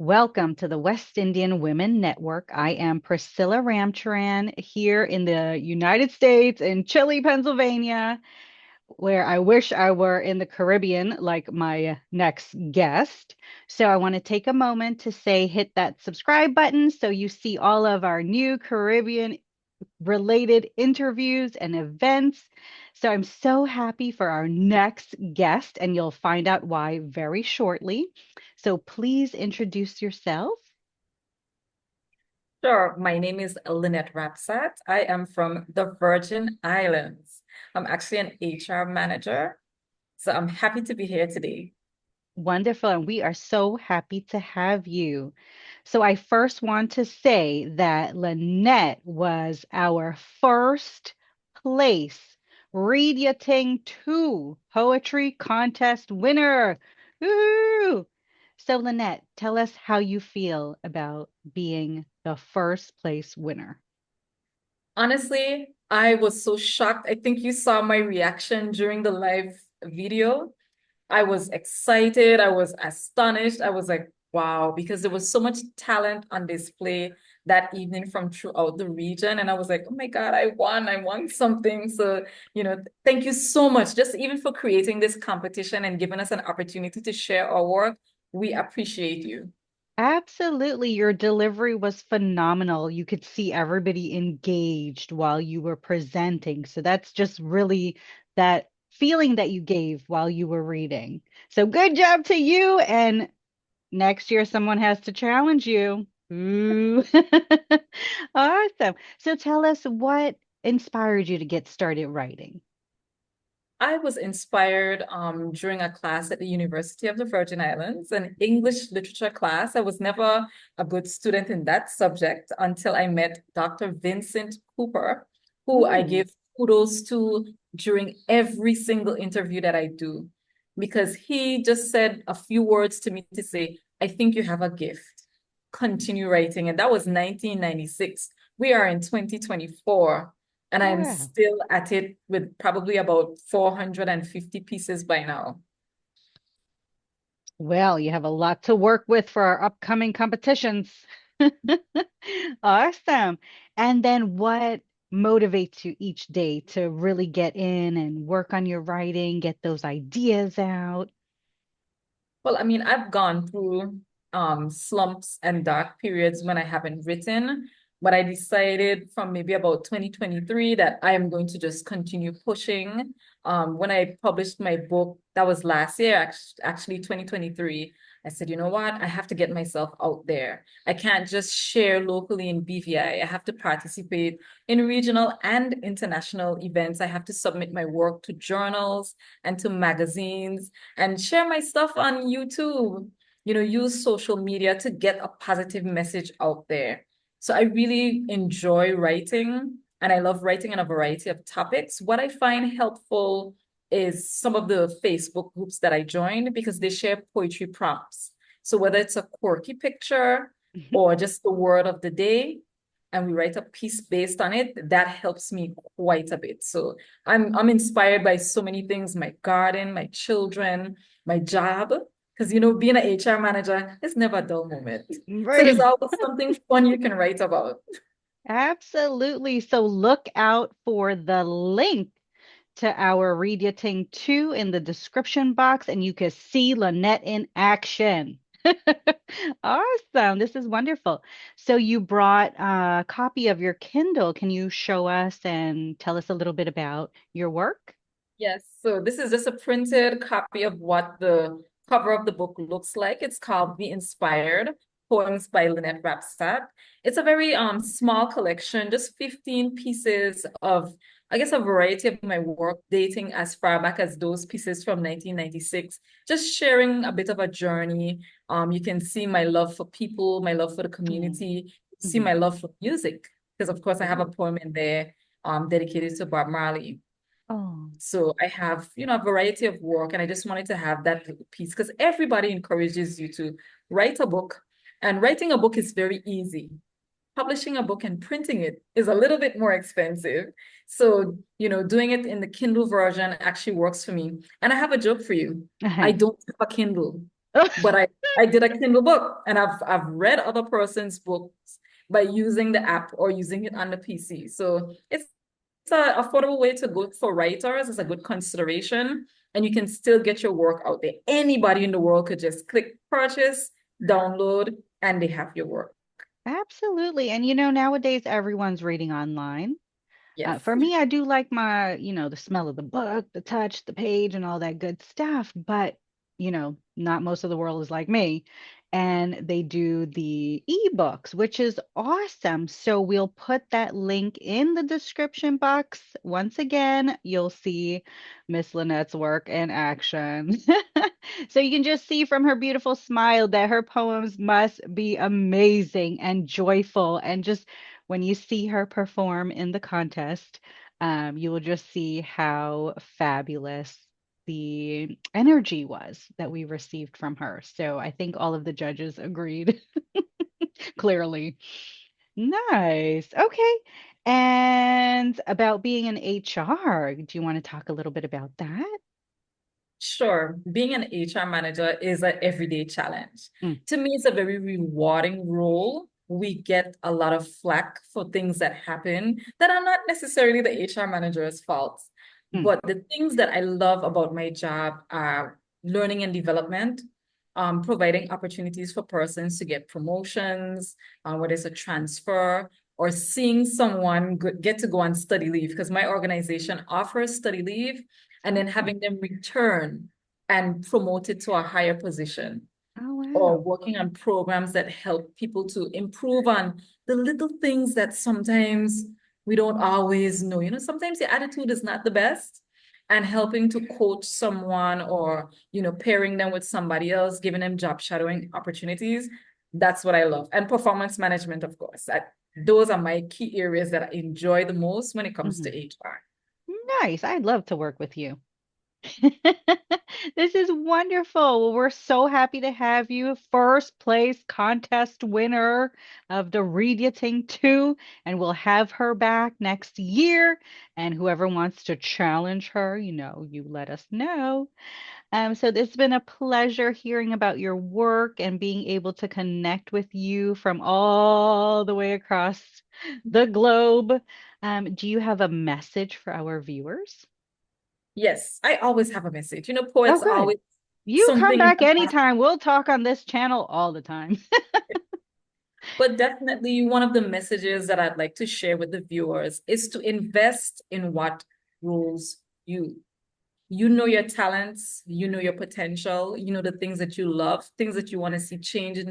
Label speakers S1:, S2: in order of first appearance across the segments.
S1: Welcome to the West Indian Women Network. I am Priscilla Ramcharan here in the United States in Chile, Pennsylvania, where I wish I were in the Caribbean like my next guest. So I want to take a moment to say hit that subscribe button so you see all of our new Caribbean related interviews and events. So I'm so happy for our next guest, and you'll find out why very shortly. So please introduce yourself.
S2: Sure. My name is Linette Rabsatt. I am from the Virgin Islands. I'm actually an HR manager, so I'm happy to be here today.
S1: Wonderful. And we are so happy to have you. So I first want to say that Lynette was our first place Read Your Ting 2 poetry contest winner. Woo! So Lynette, tell us how you feel about being the first place winner.
S2: Honestly, I was so shocked. I think you saw my reaction during the live video. I was excited. I was astonished. I was like, wow, because there was so much talent on display that evening from throughout the region. And I was like, oh my God, I won something. So, thank you so much, just even for creating this competition and giving us an opportunity to share our work. We appreciate you.
S1: Absolutely. Your delivery was phenomenal. You could see everybody engaged while you were presenting. So that's just really that feeling that you gave while you were reading. So good job to you. And next year, someone has to challenge you. Ooh. Awesome. So tell us what inspired you to get started writing.
S2: I was inspired during a class at the University of the Virgin Islands, an English literature class. I was never a good student in that subject until I met Dr. Vincent Cooper, who I
S1: Ooh.
S2: give kudos to during every single interview that I do, because he just said a few words to me to say, I think you have a gift. Continue writing. And that was 1996. We are in 2024. And I'm
S1: Wow.
S2: still at it with probably about 450 pieces by now.
S1: Well, you have a lot to work with for our upcoming competitions. Awesome. And then what motivates you each day to really get in and work on your writing, get those ideas out?
S2: Well, I mean, I've gone through slumps and dark periods when I haven't written, but I decided from maybe about 2023 that I am going to just continue pushing. When I published my book, that was last year, actually 2023, I said, you know what? I have to get myself out there. I can't just share locally in BVI. I have to participate in regional and international events. I have to submit my work to journals and to magazines and share my stuff on YouTube, use social media to get a positive message out there. So I really enjoy writing and I love writing on a variety of topics. What I find helpful is some of the Facebook groups that I joined because they share poetry prompts. So whether it's a quirky picture or just the word of the day, and we write a piece based on it, that helps me quite a bit. So I'm inspired by so many things, my garden, my children, my job. Because being an HR manager, it's never a dull moment. So there's
S1: Right.
S2: always something fun you can write about.
S1: Absolutely. So look out for the link to our Reading 2 in the description box, and you can see Lynette in action. Awesome. This is wonderful. So you brought a copy of your Kindle. Can you show us and tell us a little bit about your work?
S2: Yes, so this is just a printed copy of what the cover of the book looks like. It's called The Inspired Poems by Linette Rabsatt. It's a very small collection, just 15 pieces of, I guess, a variety of my work dating as far back as those pieces from 1996, just sharing a bit of a journey. You can see my love for people, my love for the
S1: Mm.
S2: community, see
S1: Mhm.
S2: my love for music, because of course I have a
S1: Ooh.
S2: poem in there dedicated to Bob Marley.
S1: Oh.
S2: So I have, a variety of work, and I just wanted to have that little piece because everybody encourages you to write a book, and writing a book is very easy. Publishing a book and printing it is a little bit more expensive. So, doing it in the Kindle version actually works for me. And I have a joke for you. I
S1: Uh-huh.
S2: don't have a Kindle. but I did a Kindle book, and I've read other person's books by using the app or using it on the PC. So it's an affordable way to go for writers. It's a good consideration, and you can still get your work out there. Anybody in the world could just click purchase, download, and they have your work.
S1: Absolutely. And nowadays everyone's reading online.
S2: Yes.
S1: For me, I do like the smell of the book, the touch, the page, and all that good stuff. But, not most of the world is like me. And they do the ebooks, which is awesome. So we'll put that link in the description box. Once again, you'll see Miss Lynette's work in action. So you can just see from her beautiful smile that her poems must be amazing and joyful and just when you see her perform in the contest, you will just see how fabulous the energy was that we received from her. So I think all of the judges agreed clearly. Nice. Okay. And about being in HR, do you want to talk a little bit about that?
S2: Sure. Being an HR manager is an everyday challenge.
S1: Mm,
S2: To me, it's a very rewarding role. We get a lot of flack for things that happen that are not necessarily the HR manager's fault.
S1: mm,
S2: But the things that I love about my job are learning and development, providing opportunities for persons to get promotions, whether it's a transfer, or seeing someone get to go on study leave, because my organization offers study leave and then
S1: oh,
S2: having them return and promoted to a higher position,
S1: oh,
S2: or
S1: wow.
S2: working on programs that help people to improve on the little things that sometimes we don't always know. Sometimes your attitude is not the best, and helping to coach someone, or, pairing them with somebody else, giving them job shadowing opportunities. That's what I love. And performance management, of course. Those are my key areas that I enjoy the most when it comes to
S1: Mhm.
S2: HR.
S1: Nice. I'd love to work with you. This is wonderful. Well, we're so happy to have you. First place contest winner of the Read Ting 2. And we'll have her back next year. And whoever wants to challenge her, you let us know. So it's been a pleasure hearing about your work and being able to connect with you from all the way across the globe. Do you have a message for our viewers?
S2: Yes, I always have a message.
S1: Oh,
S2: Poets
S1: good.
S2: always
S1: You come
S2: something in
S1: back
S2: the heart,
S1: anytime. We'll talk on this channel all the time.
S2: but definitely one of the messages that I'd like to share with the viewers is to invest in what rules you. You know your talents, you know your potential, you know the things that you love, things that you want to see changed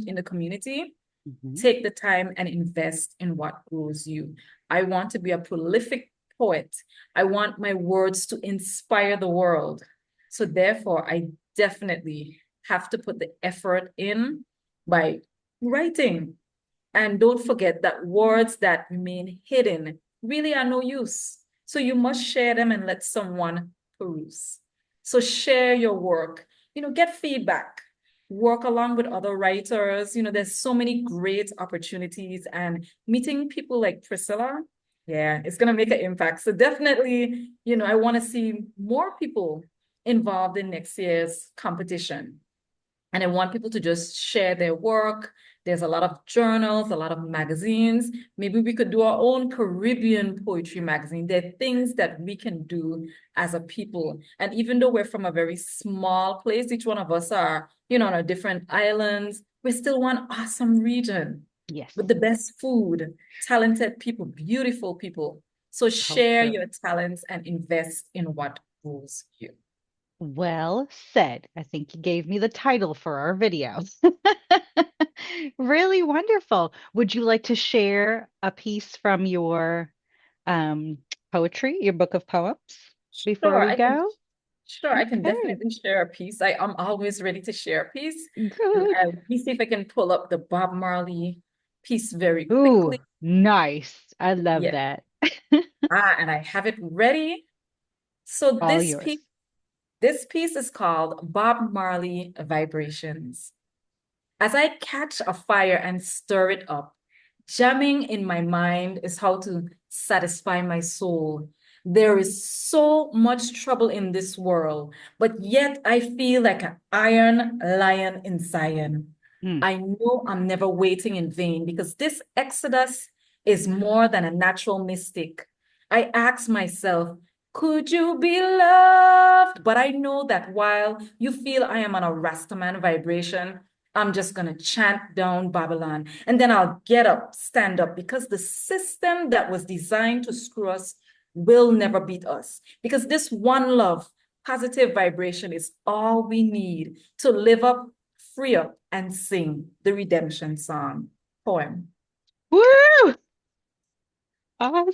S2: in the community.
S1: Mhm,
S2: Take the time and invest in what grows you. I want to be a prolific poet. I want my words to inspire the world. So therefore, I definitely have to put the effort in by writing. And don't forget that words that remain hidden really are no use. So you must share them and let someone peruse. So share your work, get feedback, work along with other writers. There's so many great opportunities, and meeting people like Priscilla, yeah, it's going to make an impact. So definitely, I want to see more people involved in next year's competition. And I want people to just share their work. There's a lot of journals, a lot of magazines. Maybe we could do our own Caribbean poetry magazine. There are things that we can do as a people. And even though we're from a very small place, each one of us are, on our different islands, we're still one awesome region
S1: yes,
S2: with the best food, talented people, beautiful people. So share
S1: culture.
S2: your talents and invest in what moves you.
S1: Well said. I think you gave me the title for our video. Really wonderful. Would you like to share a piece from your um, poetry, your book of poems, before
S2: Sure,
S1: we
S2: I can
S1: go?
S2: Sure, I can
S1: Okay,
S2: definitely share a piece. I'm always ready to share a piece.
S1: good.
S2: Let me see if I can pull up the Bob Marley piece very
S1: Ooh,
S2: quickly.
S1: nice. I love
S2: Yeah.
S1: that.
S2: And I have it ready. So
S1: All yours.
S2: this piece is called Bob Marley Vibrations. As I catch a fire and stir it up, jamming in my mind is how to satisfy my soul. There is so much trouble in this world, but yet I feel like an iron lion in Zion.
S1: Mm.
S2: I know I'm never waiting in vain because this exodus is more than a natural mystic. I ask myself, could you be loved? But I know that while you feel I am on a Rastaman vibration, I'm just going to chant down Babylon. And then I'll get up, stand up, because the system that was designed to screw us will never beat us. Because this one love, positive vibration is all we need to live up, free up, and sing the redemption song. Poem.
S1: Woo! Awesome.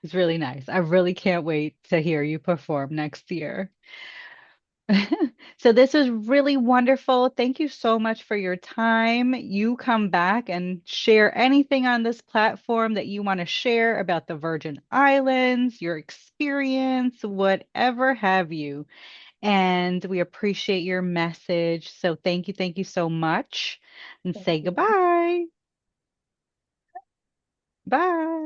S1: It's really nice. I really can't wait to hear you perform next year. So this was really wonderful. Thank you so much for your time. You come back and share anything on this platform that you want to share about the Virgin Islands, your experience, whatever have you. And we appreciate your message. So thank you so much. And
S2: Thank
S1: say
S2: you.
S1: goodbye. Bye.